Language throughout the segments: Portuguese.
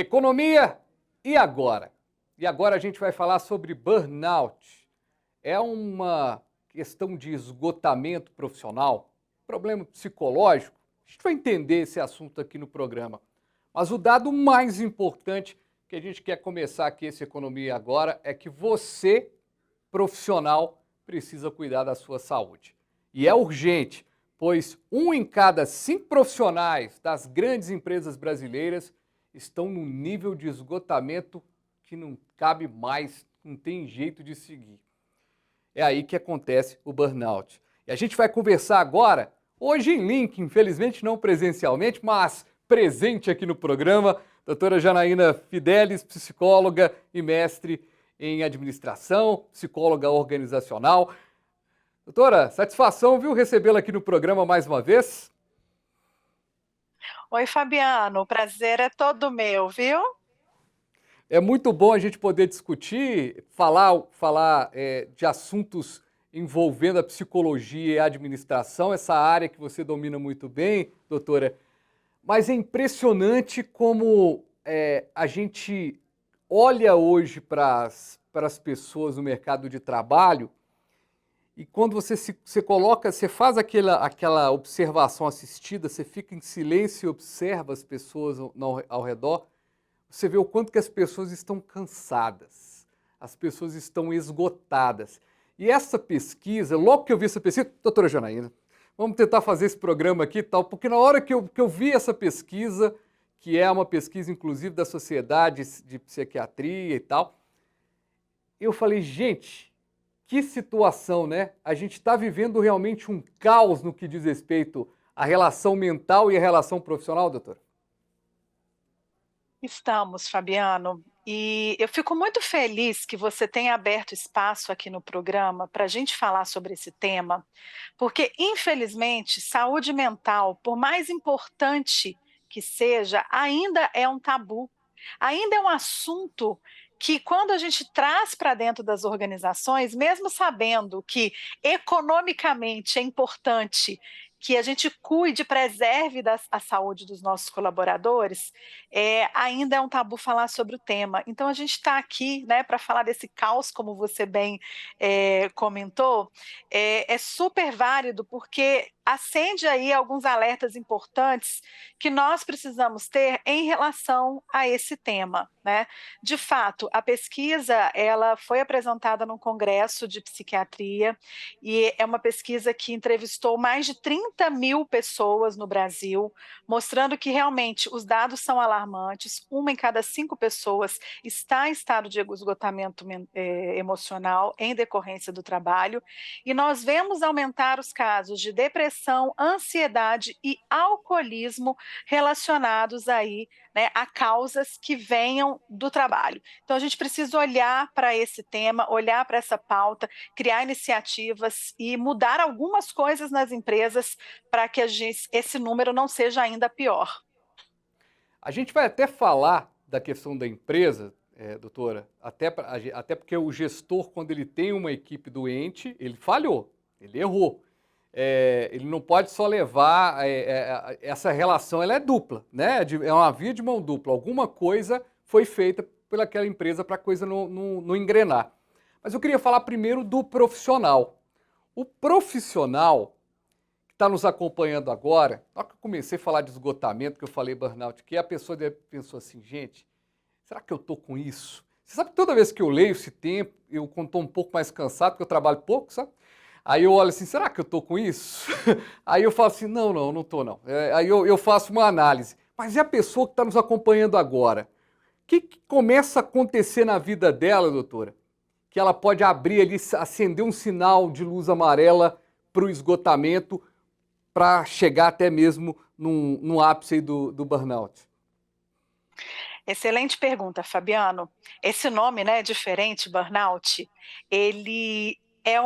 Economia, e agora? E agora a gente vai falar sobre burnout. É uma questão de esgotamento profissional, problema psicológico. A gente vai entender esse assunto aqui no programa. Mas o dado mais importante que a gente quer começar aqui esse Economia agora é que você, profissional, precisa cuidar da sua saúde. E é urgente, pois 1 em cada 5 profissionais das grandes empresas brasileiras estão num nível de esgotamento que não cabe mais, não tem jeito de seguir. É aí que acontece o burnout. E a gente vai conversar agora, hoje em link, infelizmente não presencialmente, mas presente aqui no programa, doutora Janaína Fidelis, psicóloga e mestre em administração, psicóloga organizacional. Doutora, satisfação, viu, recebê-la aqui no programa mais uma vez. Oi, Fabiano, o prazer é todo meu, viu? É muito bom a gente poder discutir, falar de assuntos envolvendo a psicologia e a administração, essa área que você domina muito bem, doutora. Mas é impressionante como a gente olha hoje para as pessoas no mercado de trabalho e quando você coloca, você faz aquela observação assistida, você fica em silêncio e observa as pessoas ao redor, você vê o quanto que as pessoas estão cansadas, as pessoas estão esgotadas. E essa pesquisa, logo que eu vi essa pesquisa, doutora Janaína, vamos tentar fazer esse programa aqui e tal, porque na hora que eu vi essa pesquisa, que é uma pesquisa inclusive da Sociedade de Psiquiatria e tal, eu falei, gente, que situação, né? A gente está vivendo realmente um caos no que diz respeito à relação mental e à relação profissional, doutora? Estamos, Fabiano, e eu fico muito feliz que você tenha aberto espaço aqui no programa para a gente falar sobre esse tema, porque, infelizmente, saúde mental, por mais importante que seja, ainda é um tabu, ainda é um assunto que, quando a gente traz para dentro das organizações, mesmo sabendo que economicamente é importante que a gente cuide, preserve a saúde dos nossos colaboradores, ainda é um tabu falar sobre o tema. Então, a gente está aqui, né, para falar desse caos, como você bem comentou, é super válido, porque acende aí alguns alertas importantes que nós precisamos ter em relação a esse tema, né? De fato, a pesquisa ela foi apresentada no Congresso de Psiquiatria e é uma pesquisa que entrevistou mais de 30 mil pessoas no Brasil, mostrando que realmente os dados são alarmantes. 1 em cada 5 pessoas está em estado de esgotamento emocional em decorrência do trabalho, e nós vemos aumentar os casos de depressão, ansiedade e alcoolismo relacionados aí, né, a causas que venham do trabalho. Então a gente precisa olhar para esse tema, olhar para essa pauta, criar iniciativas e mudar algumas coisas nas empresas para que esse número não seja ainda pior. A gente vai até falar da questão da empresa, doutora, até porque o gestor, quando ele tem uma equipe doente, ele falhou, ele errou. Ele não pode só levar, essa relação ela é dupla, né? É uma via de mão dupla. Alguma coisa foi feita pelaquela empresa para a coisa não engrenar. Mas eu queria falar primeiro do profissional. O profissional que está nos acompanhando agora, na hora que eu comecei a falar de esgotamento, que eu falei burnout, que a pessoa pensou assim, gente, será que eu estou com isso? Você sabe que toda vez que eu leio esse tempo, eu quando estou um pouco mais cansado, porque eu trabalho pouco, sabe? Aí eu olho assim, será que eu estou com isso? Aí eu falo assim, não estou não. Aí eu faço uma análise. Mas e a pessoa que está nos acompanhando agora? O que começa a acontecer na vida dela, doutora? Que ela pode abrir ali, acender um sinal de luz amarela para o esgotamento, para chegar até mesmo no ápice aí do burnout? Excelente pergunta, Fabiano. Esse nome, né, diferente, burnout, ele é,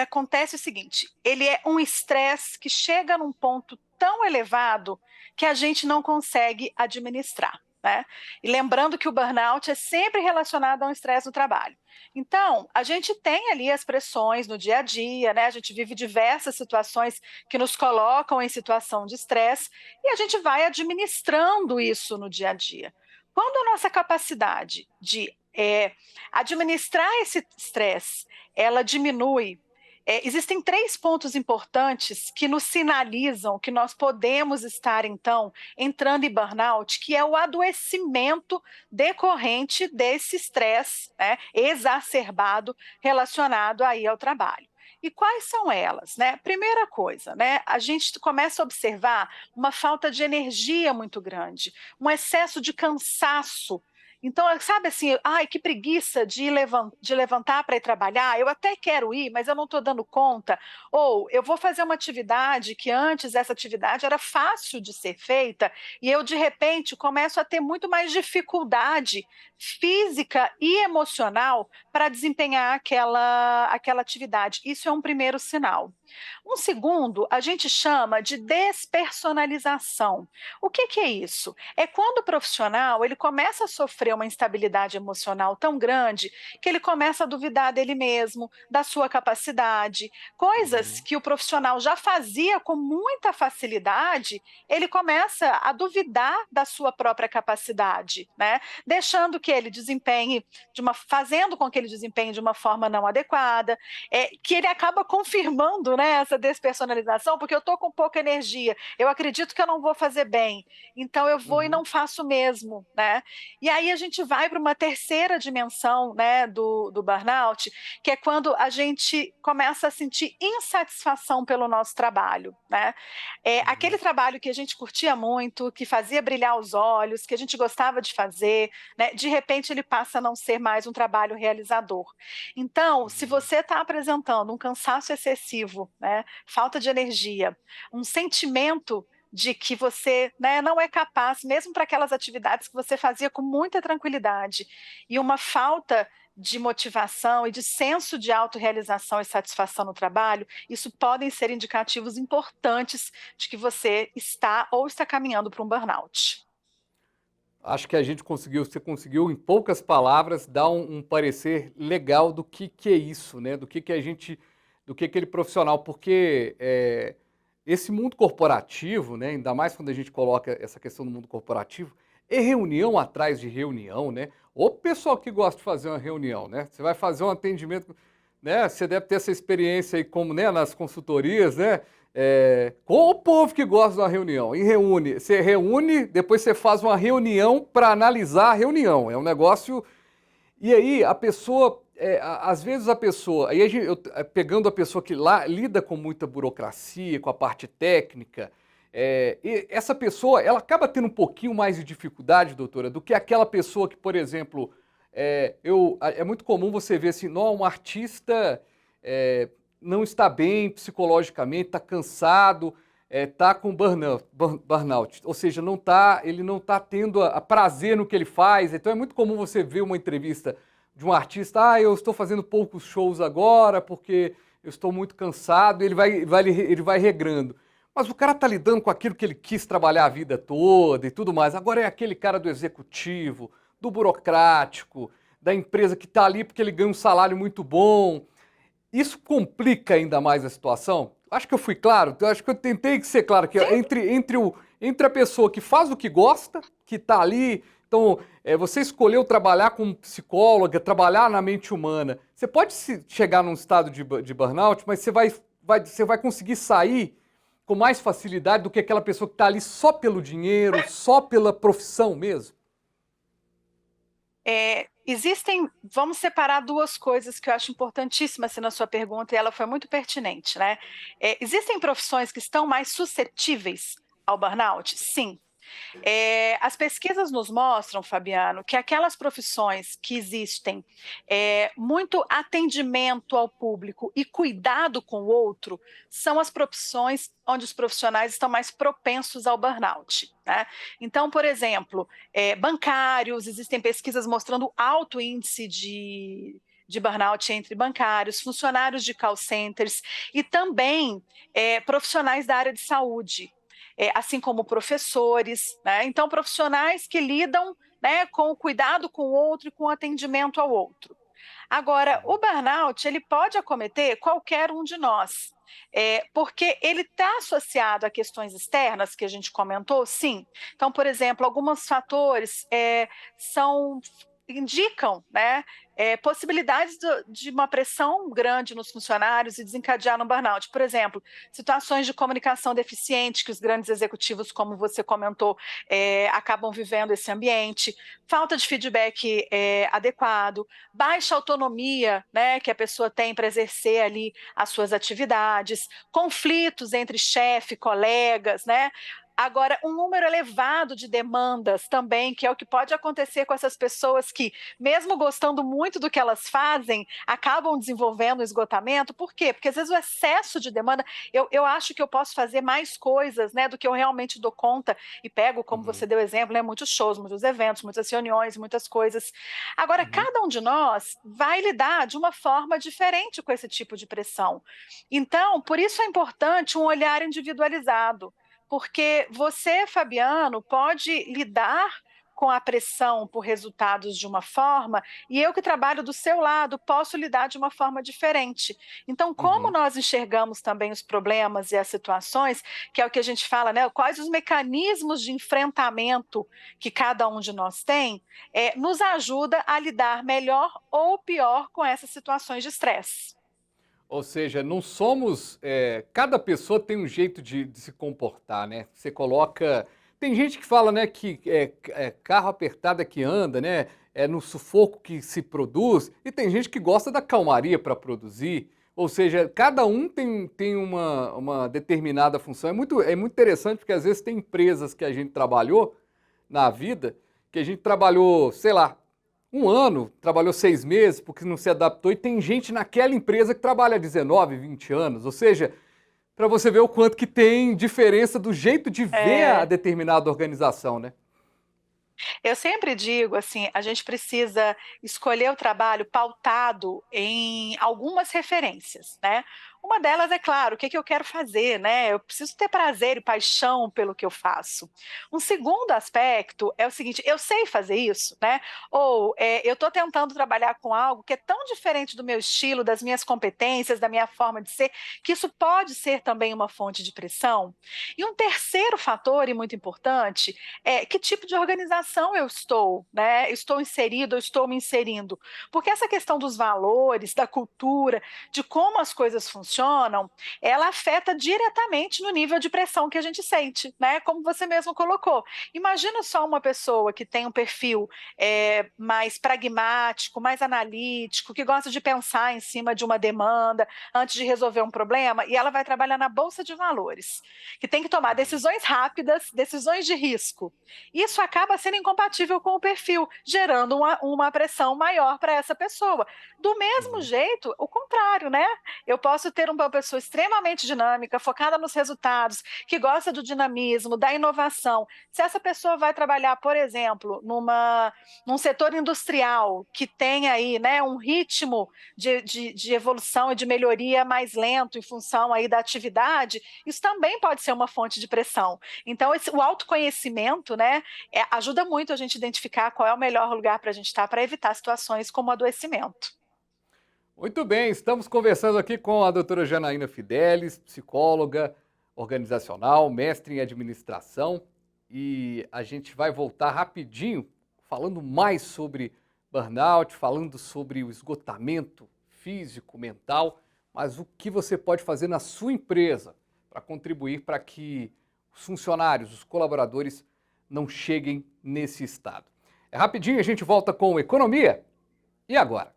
acontece o seguinte: ele é um estresse que chega num ponto tão elevado que a gente não consegue administrar. né? E lembrando que o burnout é sempre relacionado a um estresse no trabalho. Então, a gente tem ali as pressões no dia a dia, né? A gente vive diversas situações que nos colocam em situação de estresse e a gente vai administrando isso no dia a dia. Quando a nossa capacidade de administrar esse estresse, ela diminui. Existem três pontos importantes que nos sinalizam que nós podemos estar, então, entrando em burnout, que é o adoecimento decorrente desse estresse, né, exacerbado relacionado aí ao trabalho. E quais são elas, né? Primeira coisa, né? A gente começa a observar uma falta de energia muito grande, um excesso de cansaço. Então, sabe assim, ai, que preguiça de levantar para ir trabalhar, eu até quero ir, mas eu não estou dando conta. Ou eu vou fazer uma atividade que antes essa atividade era fácil de ser feita, e eu, de repente, começo a ter muito mais dificuldade física e emocional para desempenhar aquela atividade. Isso é um primeiro sinal. Um segundo, a gente chama de despersonalização. O que, que é isso? É quando o profissional ele começa a sofrer uma instabilidade emocional tão grande que ele começa a duvidar dele mesmo, da sua capacidade, coisas Uhum. que o profissional já fazia com muita facilidade, ele começa a duvidar da sua própria capacidade, né? Deixando que ele desempenhe fazendo com que ele desempenhe de uma forma não adequada, que ele acaba confirmando, né, essa despersonalização, porque eu estou com pouca energia, eu acredito que eu não vou fazer bem, então eu vou e Uhum. não faço mesmo, né? E aí a gente vai para uma terceira dimensão, né, do burnout, que é quando a gente começa a sentir insatisfação pelo nosso trabalho, né? Aquele Uhum. trabalho que a gente curtia muito, que fazia brilhar os olhos, que a gente gostava de fazer, né? De repente ele passa a não ser mais um trabalho realizador. Então, se Uhum. você está apresentando um cansaço excessivo, né, falta de energia, um sentimento de que você, né, não é capaz, mesmo para aquelas atividades que você fazia com muita tranquilidade, e uma falta de motivação e de senso de autorrealização e satisfação no trabalho, isso podem ser indicativos importantes de que você está ou está caminhando para um burnout. Acho que a gente conseguiu, você conseguiu em poucas palavras dar um parecer legal do que é isso, né? Do que a gente, do que aquele profissional, porque esse mundo corporativo, né? Ainda mais quando a gente coloca essa questão do mundo corporativo, é reunião atrás de reunião, né? O pessoal que gosta de fazer uma reunião, né? Você vai fazer um atendimento, né? Você deve ter essa experiência aí como, né? Nas consultorias, né? Com o povo que gosta de uma reunião, e reúne, você reúne, depois você faz uma reunião para analisar a reunião. É um negócio. E aí a pessoa, às vezes a pessoa, aí pegando a pessoa que lá lida com muita burocracia, com a parte técnica, e essa pessoa, ela acaba tendo um pouquinho mais de dificuldade, doutora, do que aquela pessoa que, por exemplo, é muito comum você ver assim, não, um artista não está bem psicologicamente, está cansado, está com burnout, ou seja, ele não está tendo a prazer no que ele faz. Então é muito comum você ver uma entrevista de um artista, eu estou fazendo poucos shows agora porque eu estou muito cansado, ele vai regrando. Mas o cara está lidando com aquilo que ele quis trabalhar a vida toda e tudo mais. Agora é aquele cara do executivo, do burocrático, da empresa que está ali porque ele ganha um salário muito bom. Isso complica ainda mais a situação? Acho que eu fui claro, eu acho que eu tentei ser claro que Sim. entre a pessoa que faz o que gosta, que está ali, então você escolheu trabalhar como psicóloga, trabalhar na mente humana, você pode chegar num estado de burnout, mas você vai conseguir sair com mais facilidade do que aquela pessoa que está ali só pelo dinheiro, só pela profissão mesmo? Vamos separar duas coisas que eu acho importantíssimas assim, na sua pergunta, e ela foi muito pertinente, né? Existem profissões que estão mais suscetíveis ao burnout? Sim. As pesquisas nos mostram, Fabiano, que aquelas profissões que existem muito atendimento ao público e cuidado com o outro são as profissões onde os profissionais estão mais propensos ao burnout, né? Então, por exemplo, bancários, existem pesquisas mostrando alto índice de burnout entre bancários, funcionários de call centers e também profissionais da área de saúde. assim como professores, né? Então, profissionais que lidam, né, com o cuidado com o outro e com o atendimento ao outro. Agora, o Uhum. burnout, ele pode acometer qualquer um de nós, porque ele está associado a questões externas que a gente comentou, sim. Então, por exemplo, alguns fatores são indicam, né, possibilidades de uma pressão grande nos funcionários e desencadear no burnout. Por exemplo, situações de comunicação deficiente que os grandes executivos, como você comentou, acabam vivendo esse ambiente, falta de feedback adequado, baixa autonomia, né, que a pessoa tem para exercer ali as suas atividades, conflitos entre chefe, colegas, né? Agora, um número elevado de demandas também, que é o que pode acontecer com essas pessoas que, mesmo gostando muito do que elas fazem, acabam desenvolvendo esgotamento. Por quê? Porque às vezes o excesso de demanda, eu acho que eu posso fazer mais coisas, né, do que eu realmente dou conta e pego, como você Uhum. deu exemplo, né, muitos shows, muitos eventos, muitas reuniões, muitas coisas. Agora, Uhum. cada um de nós vai lidar de uma forma diferente com esse tipo de pressão. Então, por isso é importante um olhar individualizado, porque você, Fabiano, pode lidar com a pressão por resultados de uma forma, e eu que trabalho do seu lado posso lidar de uma forma diferente. Então, como Uhum. nós enxergamos também os problemas e as situações, que é o que a gente fala, né? Quais os mecanismos de enfrentamento que cada um de nós tem, nos ajuda a lidar melhor ou pior com essas situações de estresse. Ou seja, não somos. Cada pessoa tem um jeito de se comportar, né? Você coloca. Tem gente que fala, né, que carro apertado é que anda, né? É no sufoco que se produz. E tem gente que gosta da calmaria para produzir. Ou seja, cada um tem uma determinada função. É muito interessante porque às vezes tem empresas que a gente trabalhou na vida, que a gente trabalhou, sei lá, um ano, trabalhou 6 meses porque não se adaptou, e tem gente naquela empresa que trabalha há 19, 20 anos. Ou seja, para você ver o quanto que tem diferença do jeito de ver a É, determinada organização, né? eu sempre digo assim, a gente precisa escolher o trabalho pautado em algumas referências, né? Uma delas é claro, o que que eu quero fazer, né? Eu preciso ter prazer e paixão pelo que eu faço. Um segundo aspecto é o seguinte, eu sei fazer isso, né? Ou eu estou tentando trabalhar com algo que é tão diferente do meu estilo, das minhas competências, da minha forma de ser, que isso pode ser também uma fonte de pressão. E um terceiro fator, e muito importante, que tipo de organização eu estou, né? Estou inserido, eu estou me inserindo. Porque essa questão dos valores, da cultura, de como as coisas funcionam, ela afeta diretamente no nível de pressão que a gente sente, né? Como você mesmo colocou. Imagina só uma pessoa que tem um perfil mais pragmático, mais analítico, que gosta de pensar em cima de uma demanda antes de resolver um problema, e ela vai trabalhar na bolsa de valores, que tem que tomar Uhum. decisões rápidas, decisões de risco. Isso acaba sendo incompatível com o perfil, gerando uma pressão maior para essa pessoa. Do mesmo Uhum. jeito, o contrário, né? Eu posso ter uma pessoa extremamente dinâmica, focada nos resultados, que gosta do dinamismo, da inovação. Se essa pessoa vai trabalhar, por exemplo, num setor industrial que tem aí, né, um ritmo de evolução e de melhoria mais lento em função aí da atividade, isso também pode ser uma fonte de pressão. Então, o autoconhecimento, né, ajuda muito a gente identificar qual é o melhor lugar para a gente estar para evitar situações como adoecimento. Muito bem, estamos conversando aqui com a doutora Janaína Fidelis, psicóloga organizacional, mestre em administração, e a gente vai voltar rapidinho falando mais sobre burnout, falando sobre o esgotamento físico, mental, mas o que você pode fazer na sua empresa para contribuir para que os funcionários, os colaboradores não cheguem nesse estado. É rapidinho, a gente volta com economia. E agora?